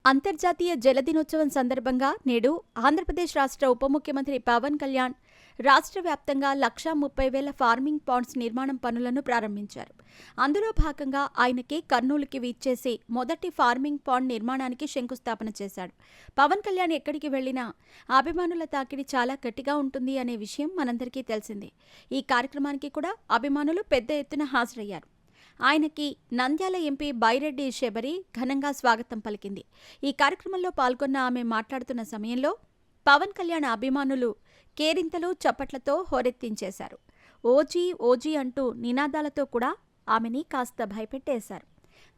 అంతర్జాతీయ జల దినోత్సవం సందర్భంగా నేడు ఆంధ్రప్రదేశ్ రాష్ట్ర ఉప ముఖ్యమంత్రి పవన్ కళ్యాణ్ రాష్ట్ర వ్యాప్తంగా 1,30,000 ఫార్మింగ్ పాండ్స్ నిర్మాణం పనులను ప్రారంభించారు. అందులో భాగంగా ఆయనకి కర్నూలుకి వీచ్చేసి మొదటి ఫార్మింగ్ పాండ్ నిర్మాణానికి శంకుస్థాపన చేశాడు. పవన్ కళ్యాణ్ ఎక్కడికి వెళ్లినా అభిమానుల తాకిడి చాలా గట్టిగా ఉంటుంది అనే విషయం మనందరికీ తెలిసిందే. ఈ కార్యక్రమానికి కూడా అభిమానులు పెద్ద ఎత్తున హాజరయ్యారు. ఆయనకి నంద్యాల ఎంపీ బైరెడ్డి శబరి ఘనంగా స్వాగతం పలికింది. ఈ కార్యక్రమంలో పాల్గొన్న ఆమె మాట్లాడుతున్న సమయంలో పవన్ కళ్యాణ్ అభిమానులు కేరింతలు చప్పట్లతో హోరెత్తించేశారు. ఓజీ ఓజీ అంటూ నినాదాలతో కూడా ఆమెని కాస్త భయపెట్టేశారు.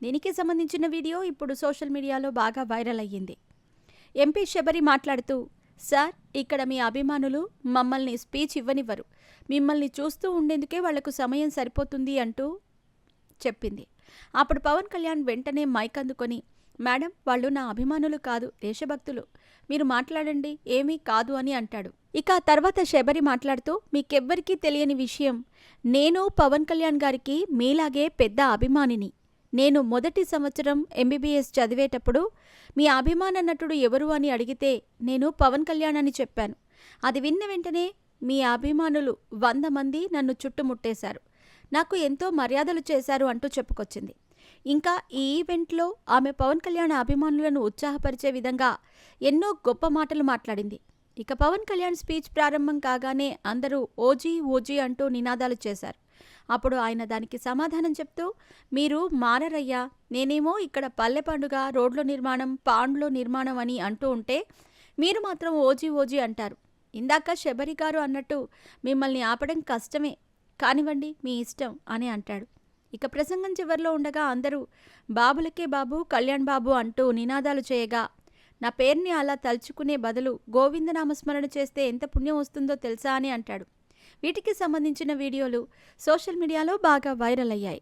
దీనికి సంబంధించిన వీడియో ఇప్పుడు సోషల్ మీడియాలో బాగా వైరల్ అయ్యింది. ఎంపీ శబరి మాట్లాడుతూ, సార్, ఇక్కడ మీ అభిమానులు మమ్మల్ని స్పీచ్ ఇవ్వనివ్వరు. మిమ్మల్ని చూస్తూ ఉండేందుకే వాళ్లకు సమయం సరిపోతుంది అంటూ చెప్పింది. అప్పుడు పవన్ కళ్యాణ్ వెంటనే మైక్ అందుకొని, మేడం, వాళ్ళు నా అభిమానులు కాదు, దేశభక్తులు. మీరు మాట్లాడండి, ఏమీ కాదు అని అంటాడు. ఇక తర్వాత శబరి మాట్లాడుతూ, మీకెవ్వరికీ తెలియని విషయం, నేను పవన్ కళ్యాణ్ గారికి మీలాగే పెద్ద అభిమానిని. నేను మొదటి సంవత్సరం ఎంబీబీఎస్ చదివేటప్పుడు మీ అభిమాన నటుడు ఎవరు అని అడిగితే నేను పవన్ కళ్యాణ్ అని చెప్పాను. అది విన్న వెంటనే మీ అభిమానులు 100 మంది నన్ను చుట్టుముట్టేశారు. నాకు ఎంతో మర్యాదలు చేశారు అంటూ చెప్పుకొచ్చింది. ఇంకా ఈ ఈవెంట్లో ఆమె పవన్ కళ్యాణ్ అభిమానులను ఉత్సాహపరిచే విధంగా ఎన్నో గొప్ప మాటలు మాట్లాడింది. ఇక పవన్ కళ్యాణ్ స్పీచ్ ప్రారంభం కాగానే అందరూ ఓజీ ఓజీ అంటూ నినాదాలు చేశారు. అప్పుడు ఆయన దానికి సమాధానం చెప్తూ, మీరు మారరయ్యా, నేనేమో ఇక్కడ పల్లె పండుగ, రోడ్ల నిర్మాణం, పాండ్లో నిర్మాణం అని అంటూ ఉంటే మీరు మాత్రం ఓజీ ఓజీ అంటారు. ఇందాక శబరి గారు అన్నట్టు మిమ్మల్ని ఆపడం కష్టమే, కానివ్వండి, మీ ఇష్టం అని అంటాడు. ఇక ప్రసంగం చివరిలో ఉండగా అందరూ బాబులకే బాబు, కళ్యాణ్ బాబు అంటూ నినాదాలు చేయగా, నా పేరుని అలా తలుచుకునే బదులు గోవిందనామస్మరణ చేస్తే ఎంత పుణ్యం వస్తుందో తెలుసా అని అంటాడు. వీటికి సంబంధించిన వీడియోలు సోషల్ మీడియాలో బాగా వైరల్ అయ్యాయి.